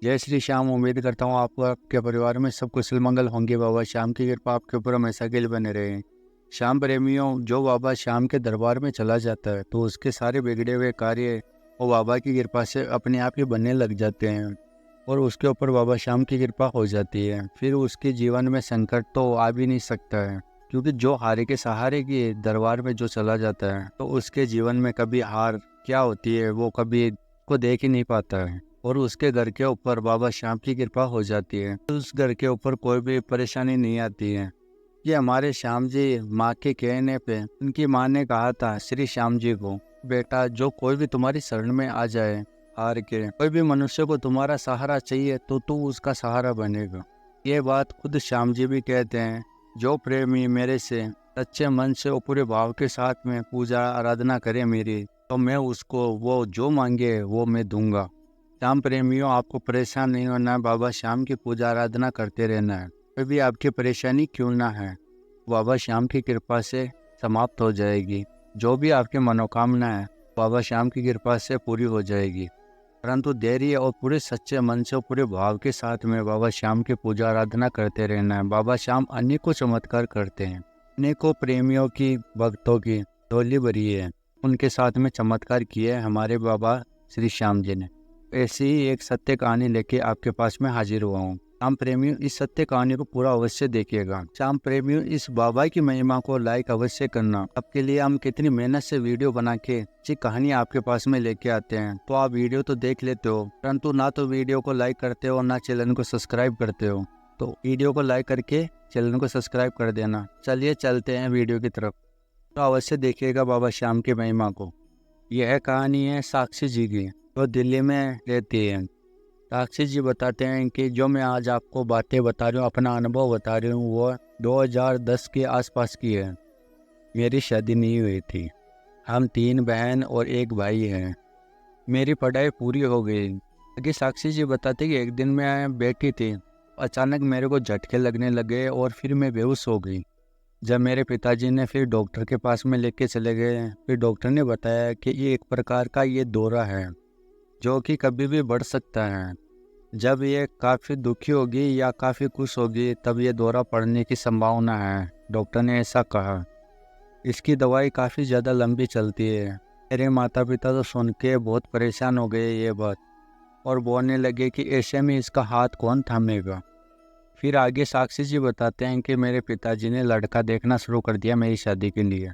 जय श्री श्याम। उम्मीद करता हूँ आपको आपके परिवार में सब कुशल मंगल होंगे। बाबा श्याम की कृपा आपके ऊपर हमेशा के लिए बने रहे। श्याम प्रेमियों, जो बाबा श्याम के दरबार में चला जाता है तो उसके सारे बिगड़े हुए कार्य वो बाबा की कृपा से अपने आप ही बनने लग जाते हैं और उसके ऊपर बाबा श्याम की कृपा हो जाती है। फिर उसके जीवन में संकट तो आ भी नहीं सकता है, क्योंकि जो हारे के सहारे के दरबार में जो चला जाता है तो उसके जीवन में कभी हार क्या होती है वो कभी को देख ही नहीं पाता है और उसके घर के ऊपर बाबा श्याम की कृपा हो जाती है। उस घर के ऊपर कोई भी परेशानी नहीं आती है। ये हमारे श्याम जी माँ के कहने पे उनकी माँ ने कहा था श्री श्याम जी को, बेटा जो कोई भी तुम्हारी शरण में आ जाए, हार के कोई भी मनुष्य को तुम्हारा सहारा चाहिए तो तू उसका सहारा बनेगा। ये बात खुद श्याम जी भी कहते हैं, जो प्रेमी मेरे से सच्चे मन से और पूरे भाव के साथ में पूजा आराधना करे मेरी, तो मैं उसको वो जो मांगे वो मैं दूंगा। श्याम प्रेमियों, आपको परेशान नहीं होना है, बाबा श्याम की पूजा आराधना करते रहना है। कोई भी आपकी परेशानी क्यों ना है, बाबा श्याम की कृपा से समाप्त हो जाएगी। जो भी आपकी मनोकामना है बाबा श्याम की कृपा से पूरी हो जाएगी। परंतु धैर्य और पूरे सच्चे मन से और पूरे भाव के साथ में बाबा श्याम की पूजा आराधना करते रहना है। बाबा श्याम अनेकों चमत्कार करते हैं, अनेकों प्रेमियों की भक्तों की डोली भरी है, उनके साथ में चमत्कार किए हमारे बाबा श्री श्याम जी ने। ऐसी ही एक सत्य कहानी लेके आपके पास में हाजिर हुआ हूँ। श्याम प्रेमियों, इस सत्य कहानी को पूरा अवश्य देखिएगा। श्याम प्रेमियों, इस बाबा की महिमा को लाइक अवश्य करना। आपके लिए हम कितनी मेहनत से वीडियो बना के अच्छी कहानी आपके पास में लेके आते हैं, तो आप वीडियो तो देख लेते हो परंतु ना तो वीडियो को लाइक करते हो ना चैनल को सब्सक्राइब करते हो। तो वीडियो को लाइक करके चैनल को सब्सक्राइब कर देना। चलिए चलते हैं वीडियो की तरफ, तो अवश्य देखिएगा बाबा श्याम की महिमा को। यह कहानी है साक्षी जी की, जो दिल्ली में रहती है। साक्षी जी बताते हैं कि जो मैं आज आपको बातें बता रही हूँ, अपना अनुभव बता रही हूँ, वो 2010 के आसपास की है। मेरी शादी नहीं हुई थी। हम 3 बहन और 1 भाई हैं। मेरी पढ़ाई पूरी हो गई। आगे साक्षी जी बताते कि एक दिन मैं बैठी थी, अचानक मेरे को झटके लगने लगे और फिर मैं बेहोश हो गई। जब मेरे पिताजी ने फिर डॉक्टर के पास में लेके चले गए, फिर डॉक्टर ने बताया कि ये एक प्रकार का ये दौरा है जो कि कभी भी बढ़ सकता है। जब ये काफ़ी दुखी होगी या काफ़ी खुश होगी तब ये दौरा पड़ने की संभावना है, डॉक्टर ने ऐसा कहा। इसकी दवाई काफ़ी ज़्यादा लंबी चलती है। मेरे माता पिता तो सुन के बहुत परेशान हो गए ये बात, और बोलने लगे कि ऐसे में इसका हाथ कौन थामेगा। फिर आगे साक्षी जी बताते हैं कि मेरे पिताजी ने लड़का देखना शुरू कर दिया मेरी शादी के लिए।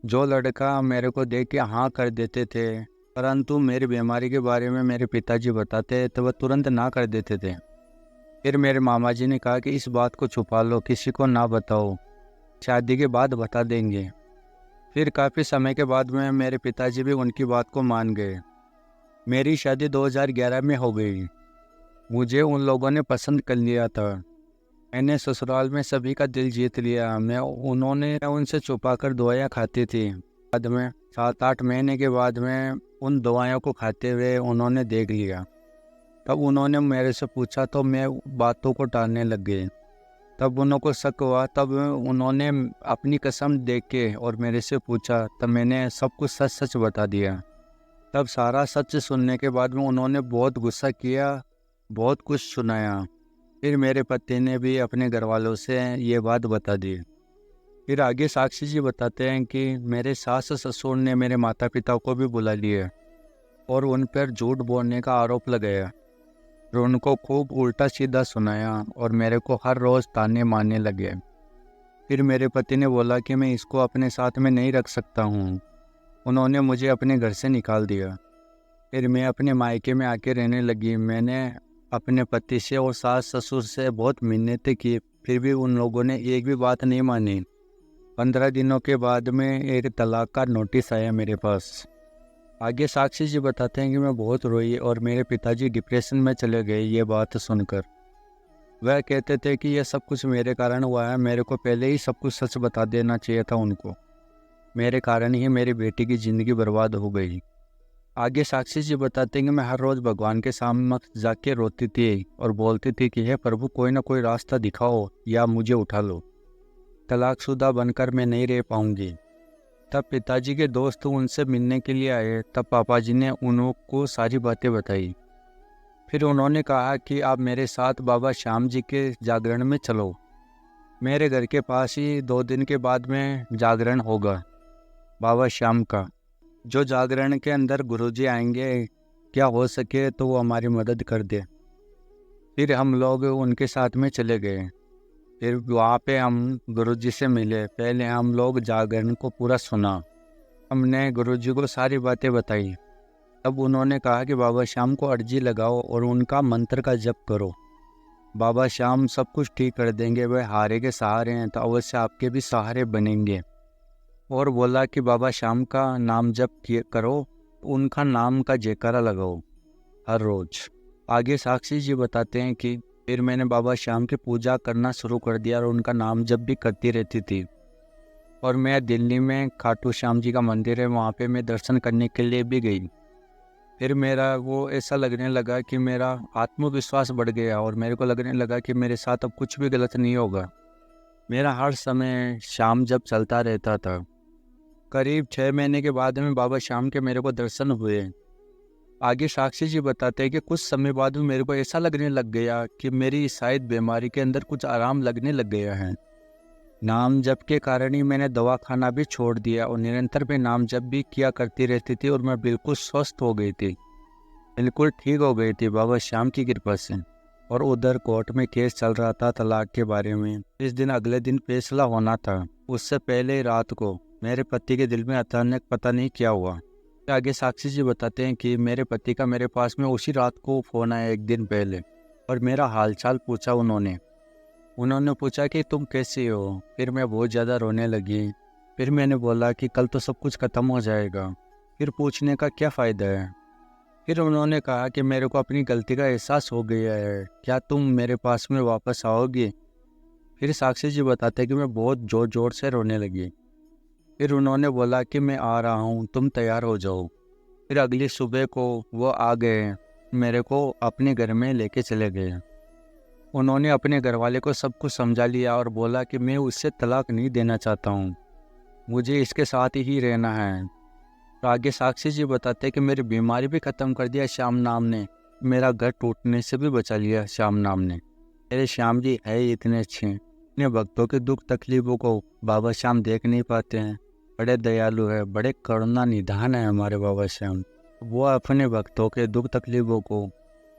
जो लड़का मेरे को देख के हाँ कर देते थे, परंतु मेरी बीमारी के बारे में मेरे पिताजी बताते तो वह तुरंत ना कर देते थे। फिर मेरे मामा जी ने कहा कि इस बात को छुपा लो, किसी को ना बताओ, शादी के बाद बता देंगे। फिर काफ़ी समय के बाद में मेरे पिताजी भी उनकी बात को मान गए। मेरी शादी 2011 में हो गई। मुझे उन लोगों ने पसंद कर लिया था। मैंने ससुराल में सभी का दिल जीत लिया। उन्होंने उनसे छुपा कर दवाइयाँ खाती थी। बाद में 7-8 महीने के बाद में उन दवाइयों को खाते हुए उन्होंने देख लिया। तब उन्होंने मेरे से पूछा तो मैं बातों को टालने लग गई। तब उनको शक हुआ। तब उन्होंने अपनी कसम दे के और मेरे से पूछा, तब मैंने सब कुछ सच सच बता दिया। तब सारा सच सुनने के बाद में उन्होंने बहुत गुस्सा किया, बहुत कुछ सुनाया। फिर मेरे पति ने भी अपने घर वालों से ये बात बता दी। फिर आगे साक्षी जी बताते हैं कि मेरे सास ससुर ने मेरे माता पिता को भी बुला लिया और उन पर झूठ बोलने का आरोप लगाया और उनको खूब उल्टा सीधा सुनाया और मेरे को हर रोज़ ताने मारने लगे। फिर मेरे पति ने बोला कि मैं इसको अपने साथ में नहीं रख सकता हूँ। उन्होंने मुझे अपने घर से निकाल दिया। फिर मैं अपने मायके में आके रहने लगी। मैंने अपने पति से और सास ससुर से बहुत मिन्नतें की, फिर भी उन लोगों ने एक भी बात नहीं मानी। 15 दिनों के बाद में एक तलाक का नोटिस आया मेरे पास। आगे साक्षी जी बताते हैं कि मैं बहुत रोई और मेरे पिताजी डिप्रेशन में चले गए ये बात सुनकर। वह कहते थे कि यह सब कुछ मेरे कारण हुआ है, मेरे को पहले ही सब कुछ सच बता देना चाहिए था उनको। मेरे कारण ही मेरी बेटी की ज़िंदगी बर्बाद हो गई। आगे साक्षी जी बताते हैं कि मैं हर रोज़ भगवान के सामने जाके रोती थी और बोलती थी कि हे प्रभु, कोई ना कोई रास्ता दिखाओ या मुझे उठा लो। तलाकशुदा बनकर मैं नहीं रह पाऊंगी। तब पिताजी के दोस्त उनसे मिलने के लिए आए। तब पापा जी ने उनको सारी बातें बताई। फिर उन्होंने कहा कि आप मेरे साथ बाबा श्याम जी के जागरण में चलो। मेरे घर के पास ही 2 दिन के बाद में जागरण होगा बाबा श्याम का। जो जागरण के अंदर गुरुजी आएंगे, क्या हो सके तो वो हमारी मदद कर दे। फिर हम लोग उनके साथ में चले गए। फिर वहाँ पे हम गुरुजी से मिले। पहले हम लोग जागरण को पूरा सुना। हमने गुरुजी को सारी बातें बताई। तब उन्होंने कहा कि बाबा श्याम को अर्जी लगाओ और उनका मंत्र का जप करो। बाबा श्याम सब कुछ ठीक कर देंगे। वह हारे के सहारे हैं तो अवश्य आपके भी सहारे बनेंगे। और बोला कि बाबा श्याम का नाम जप करो, उनका नाम का जयकारा लगाओ हर रोज़। आगे साक्षी जी बताते हैं कि फिर मैंने बाबा श्याम की पूजा करना शुरू कर दिया और उनका नाम जप भी करती रहती थी। और मैं दिल्ली में खाटू श्याम जी का मंदिर है, वहाँ पे मैं दर्शन करने के लिए भी गई। फिर मेरा वो ऐसा लगने लगा कि मेरा आत्मविश्वास बढ़ गया और मेरे को लगने लगा कि मेरे साथ अब कुछ भी गलत नहीं होगा। मेरा हर समय शाम जब चलता रहता था। करीब 6 महीने के बाद में बाबा श्याम के मेरे को दर्शन हुए। आगे साक्षी जी बताते हैं कि कुछ समय बाद में मेरे को ऐसा लगने लग गया कि मेरी शायद बीमारी के अंदर कुछ आराम लगने लग गया है। नाम जप के कारण ही मैंने दवा खाना भी छोड़ दिया और निरंतर मैं नाम जप भी किया करती रहती थी और मैं बिल्कुल स्वस्थ हो गई थी, बिल्कुल ठीक हो गई थी बाबा श्याम की कृपा से। और उधर कोर्ट में केस चल रहा था तलाक के बारे में। इस दिन अगले दिन फैसला होना था। उससे पहले रात को मेरे पति के दिल में अचानक पता नहीं क्या हुआ। आगे साक्षी जी बताते हैं कि मेरे पति का मेरे पास में उसी रात को फ़ोन आया 1 दिन पहले और मेरा हालचाल पूछा उन्होंने पूछा कि तुम कैसी हो। फिर मैं बहुत ज़्यादा रोने लगी। फिर मैंने बोला कि कल तो सब कुछ ख़त्म हो जाएगा, फिर पूछने का क्या फ़ायदा है। फिर उन्होंने कहा कि मेरे को अपनी गलती का एहसास हो गया है, क्या तुम मेरे पास में वापस आओगी। फिर साक्षी जी बताते हैं कि मैं बहुत ज़ोर ज़ोर से रोने लगी। फिर उन्होंने बोला कि मैं आ रहा हूँ, तुम तैयार हो जाओ। फिर अगली सुबह को वो आ गए, मेरे को अपने घर में लेके चले गए। उन्होंने अपने घर वाले को सब कुछ समझा लिया और बोला कि मैं उससे तलाक नहीं देना चाहता हूँ, मुझे इसके साथ ही रहना है। तो आगे साक्षी जी बताते हैं कि मेरी बीमारी भी ख़त्म कर दिया श्याम नाम ने, मेरा घर टूटने से भी बचा लिया श्याम नाम ने। मेरे श्याम जी है ही इतने अच्छे, अपने भक्तों के दुख तकलीफ़ों को बाबा श्याम देख नहीं पाते हैं। बड़े दयालु है, बड़े करुणा निधान है हमारे बाबा श्याम। वो अपने भक्तों के दुख तकलीफ़ों को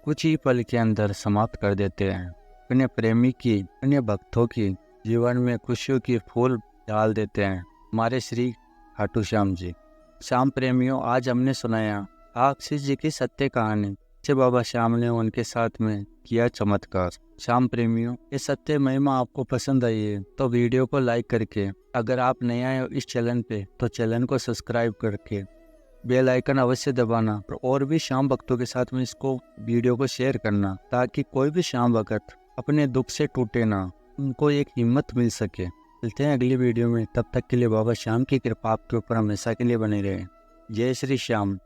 कुछ ही पल के अंदर समाप्त कर देते हैं। अपने प्रेमी की, अपने भक्तों की जीवन में खुशियों की फूल डाल देते हैं हमारे श्री खाटू श्याम जी। श्याम प्रेमियों, आज हमने सुनाया साक्षी जी की सत्य कहानी से बाबा श्याम ने उनके साथ में किया चमत्कार। श्याम प्रेमियों, ये सत्य महिमा आपको पसंद आई है तो वीडियो को लाइक करके, अगर आप नए आए हो इस चैनल पे तो चैनल को सब्सक्राइब करके बेल आइकन अवश्य दबाना और भी श्याम भक्तों के साथ में इसको वीडियो को शेयर करना, ताकि कोई भी श्याम भक्त अपने दुख से टूटे ना, उनको एक हिम्मत मिल सके। मिलते हैं अगली वीडियो में, तब तक के लिए बाबा श्याम की कृपा आपके ऊपर हमेशा के लिए बने रहे। जय श्री श्याम।